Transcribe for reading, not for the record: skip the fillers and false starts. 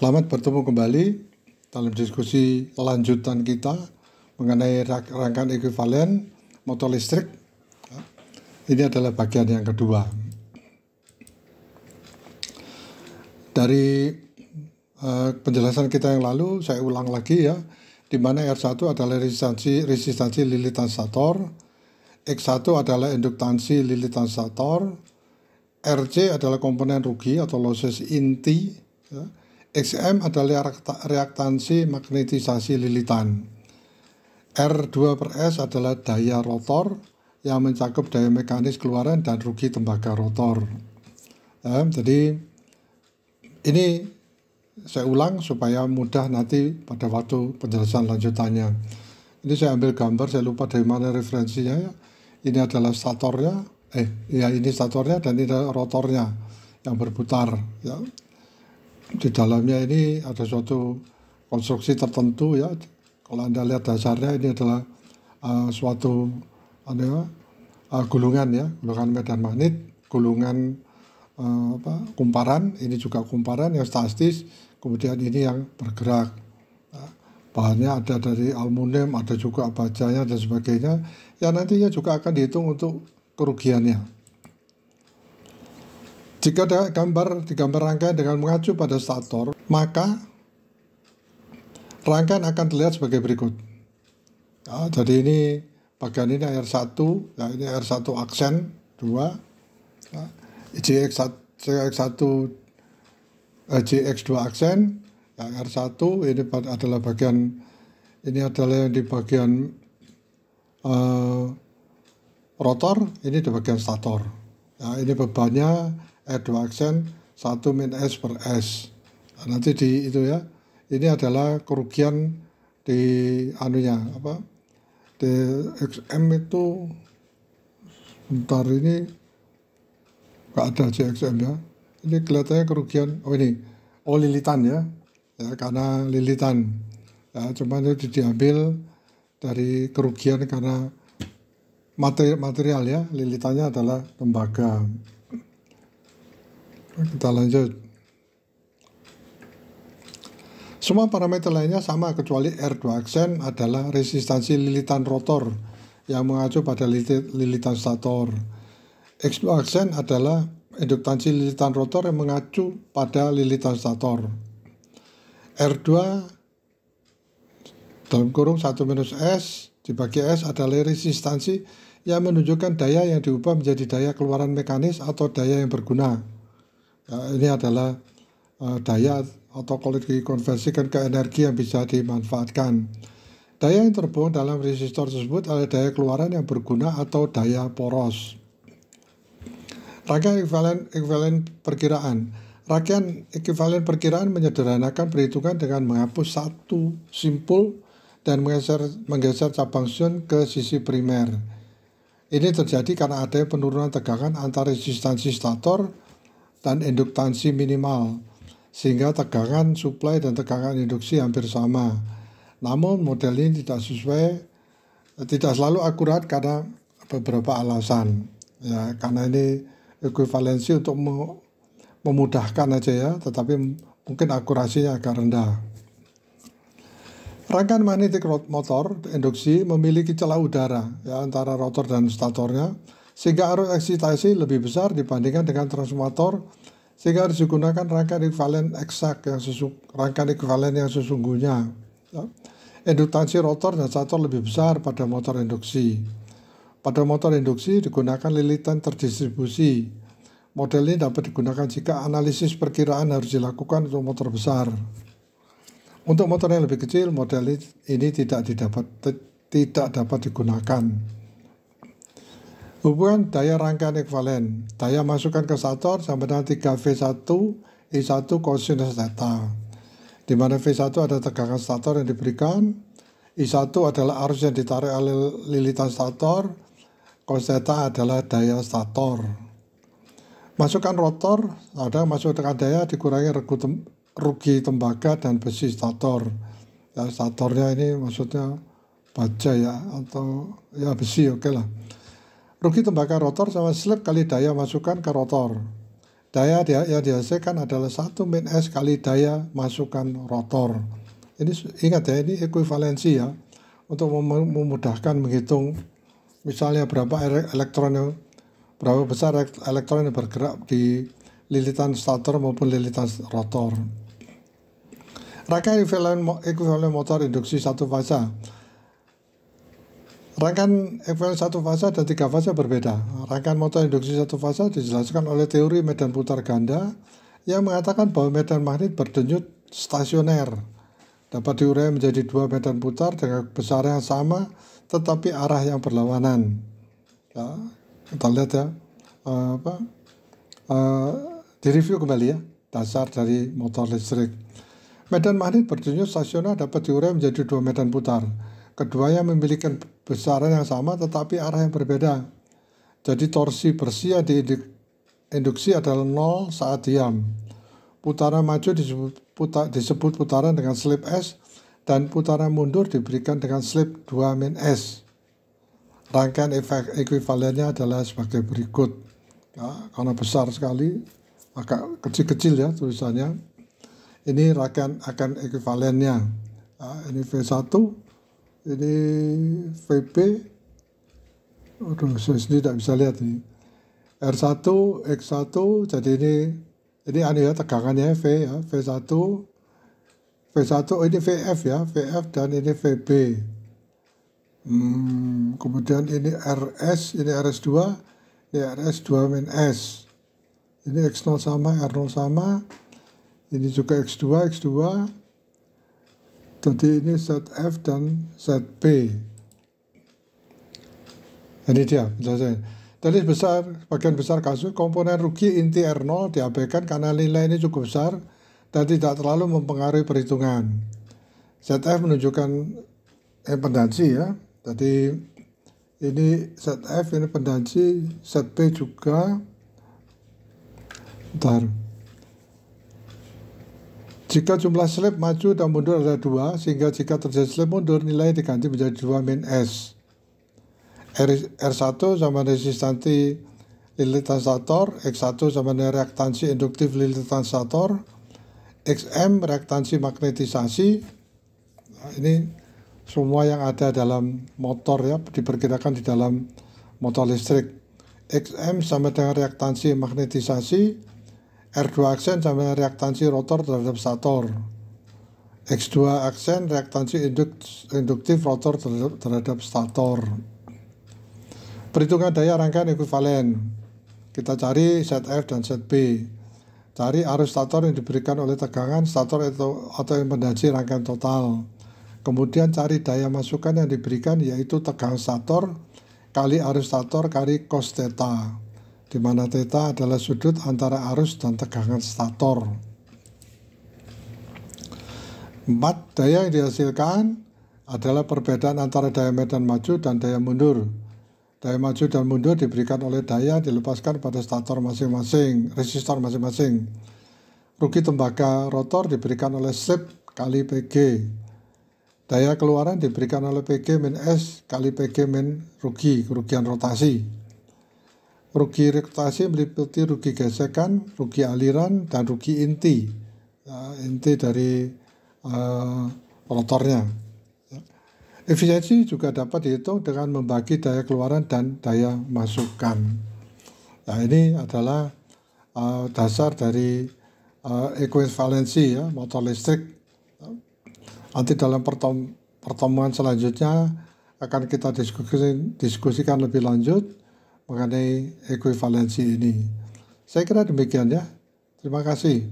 Selamat bertemu kembali dalam diskusi lanjutan kita mengenai rangkaian ekuivalen motor listrik. Ini adalah bagian yang kedua. Dari penjelasan kita yang lalu, saya ulang lagi ya, di mana R1 adalah resistansi lilitan stator, X1 adalah induktansi lilitan stator, RC adalah komponen rugi atau losses inti, ya. XM adalah reaktansi magnetisasi lilitan. R2/S adalah daya rotor yang mencakup daya mekanis keluaran dan rugi tembaga rotor. Jadi ini saya ulang supaya mudah nanti pada waktu penjelasan lanjutannya. Ini saya ambil gambar, saya lupa dari mana referensinya ya. Ini adalah statornya, ini statornya dan ini adalah rotornya yang berputar ya. Di dalamnya ini ada suatu konstruksi tertentu ya. Kalau Anda lihat dasarnya ini adalah suatu gulungan ya, gulungan medan magnet, gulungan kumparan, ini juga kumparan yang statis, kemudian ini yang bergerak. Bahannya ada dari aluminium, ada juga bajanya dan sebagainya. Ya nantinya juga akan dihitung untuk kerugiannya. Jika ada digambar rangkaian dengan mengacu pada stator, maka rangkaian akan terlihat sebagai berikut. Ya, jadi ini bagian ini R1, ya ini R1 aksen 2, ya, JX2 aksen, ya, R1 ini adalah bagian, ini adalah yang di bagian rotor, ini di bagian stator. Ya, ini bebannya R2 aksen 1 min S per S. Nah, nanti di itu ya. Ini adalah kerugian di di XM itu bentar ini nggak ada JXM ya. Ini kelihatannya kerugian. Lilitan ya. Ya karena lilitan. Ya cuman itu diambil dari kerugian karena material ya. Lilitannya adalah tembaga. Kita lanjut. Semua parameter lainnya sama kecuali R2 aksen adalah resistansi lilitan rotor yang mengacu pada lilitan stator. X2 aksen adalah induktansi lilitan rotor yang mengacu pada lilitan stator. R2 dalam kurung 1 minus S dibagi S adalah resistansi yang menunjukkan daya yang diubah menjadi daya keluaran mekanis atau daya yang berguna. Ya, ini adalah daya atau kalau dikonversikan ke energi yang bisa dimanfaatkan. Daya yang terbuang dalam resistor tersebut adalah daya keluaran yang berguna atau daya poros. Rangkaian ekuivalen perkiraan. Rangkaian ekuivalen perkiraan menyederhanakan perhitungan dengan menghapus satu simpul dan menggeser cabang sun ke sisi primer. Ini terjadi karena adanya penurunan tegangan antara resistansi stator dan induktansi minimal, sehingga tegangan suplai dan tegangan induksi hampir sama. Namun model ini tidak selalu akurat karena beberapa alasan. Ya, karena ini ekuivalensi untuk memudahkan aja ya, tetapi mungkin akurasinya agak rendah. Rangkaian magnetic motor induksi memiliki celah udara ya, antara rotor dan statornya, sehingga arus eksitasi lebih besar dibandingkan dengan transformator, sehingga harus digunakan rangkaian ekuivalen eksak rangkaian ekuivalen yang sesungguhnya. Ya. Induktansi rotor dan stator lebih besar pada motor induksi. Pada motor induksi digunakan lilitan terdistribusi. Model ini dapat digunakan jika analisis perkiraan harus dilakukan untuk motor besar. Untuk motor yang lebih kecil, model ini tidak dapat digunakan. Hubungan daya rangkaian ekuivalen. Daya masukan ke stator sama dengan 3V1 I1 cosinus theta. Di mana V1 ada tegangan stator yang diberikan, I1 adalah arus yang ditarik oleh lilitan stator, cos theta adalah daya stator. Masukan rotor, ada masuk tekan daya dikurangi rugi tembaga dan besi stator. Ya, statornya ini maksudnya baja ya, atau ya besi, oke lah. Rugi tembaga rotor sama slip kali daya masukan ke rotor. Daya yang dihasilkan adalah 1 min S kali daya masukan rotor. Ini ingat ya, ini ekuivalensi ya, untuk memudahkan menghitung misalnya berapa besar elektron yang bergerak di lilitan stator maupun lilitan rotor. Rangkaian ekuivalen motor induksi satu fasa. Rangkaian ekuivalen satu fasa dan 3 fasa berbeda. Rangkaian motor induksi satu fasa dijelaskan oleh teori medan putar ganda yang mengatakan bahwa medan magnet berdenyut stasioner dapat diurai menjadi 2 medan putar dengan besar yang sama tetapi arah yang berlawanan. Ya, kita lihat ya, direview kembali ya, dasar dari motor listrik. Medan magnet berdenyut stasioner dapat diurai menjadi 2 medan putar. Keduanya memiliki besaran yang sama tetapi arah yang berbeda. Jadi torsi bersih yang diinduksi adalah 0 saat diam. Putaran maju disebut putaran dengan slip S dan putaran mundur diberikan dengan slip 2 min S. Rangkaian ekuivalennya adalah sebagai berikut. Ya, karena besar sekali, agak kecil-kecil ya tulisannya. Ini rangkaian ekuivalennya. Ya, ini V1. Ini VB, saya sendiri tidak bisa lihat ini. R1, X1, jadi ini anu ya, tegangannya V ya, V1, ini VF ya, VF dan ini VB. Kemudian ini RS, ini RS2, ini RS2 min S. Ini X0 sama, R0 sama, ini juga X2, jadi ini ZF dan ZB. Ini dia penjelasannya. Jadi bagian besar kasus komponen rugi inti R0 diabaikan karena nilai ini cukup besar dan tidak terlalu mempengaruhi perhitungan. ZF menunjukkan impedansi ya. Jadi ini ZF, ini impedansi, ZB juga. Bentar. Jika jumlah slip maju dan mundur ada 2, sehingga jika terjadi slip mundur, nilai diganti menjadi 2 min S. R1 sama resistansi lilitan stator, X1 sama reaktansi induktif lilitan stator, XM reaktansi magnetisasi. Nah, ini semua yang ada dalam motor ya, diperkirakan di dalam motor listrik. XM sama dengan reaktansi magnetisasi, R2 aksen sama reaktansi rotor terhadap stator. X2 aksen reaktansi induktif rotor terhadap stator. Perhitungan daya rangkaian ekuivalen. Kita cari ZF dan ZB. Cari arus stator yang diberikan oleh tegangan stator atau impedansi rangkaian total. Kemudian cari daya masukan yang diberikan yaitu tegangan stator kali arus stator kali cos theta, di mana theta adalah sudut antara arus dan tegangan stator. 4. Daya yang dihasilkan adalah perbedaan antara daya medan maju dan daya mundur. Daya maju dan mundur diberikan oleh daya dilepaskan pada stator masing-masing, resistor masing-masing. Rugi tembaga rotor diberikan oleh slip kali PG. Daya keluaran diberikan oleh PG min S kali PG min kerugian rotasi. Rugi rotasi meliputi rugi gesekan, rugi aliran, dan rugi inti. Inti dari rotornya. Efisiensi juga dapat dihitung dengan membagi daya keluaran dan daya masukan. Nah, ini adalah dasar dari ekuivalensi ya, motor listrik. Nanti dalam pertemuan selanjutnya akan kita diskusikan lebih lanjut mengenai ekuivalensi ini. Saya kira demikian ya. Terima kasih.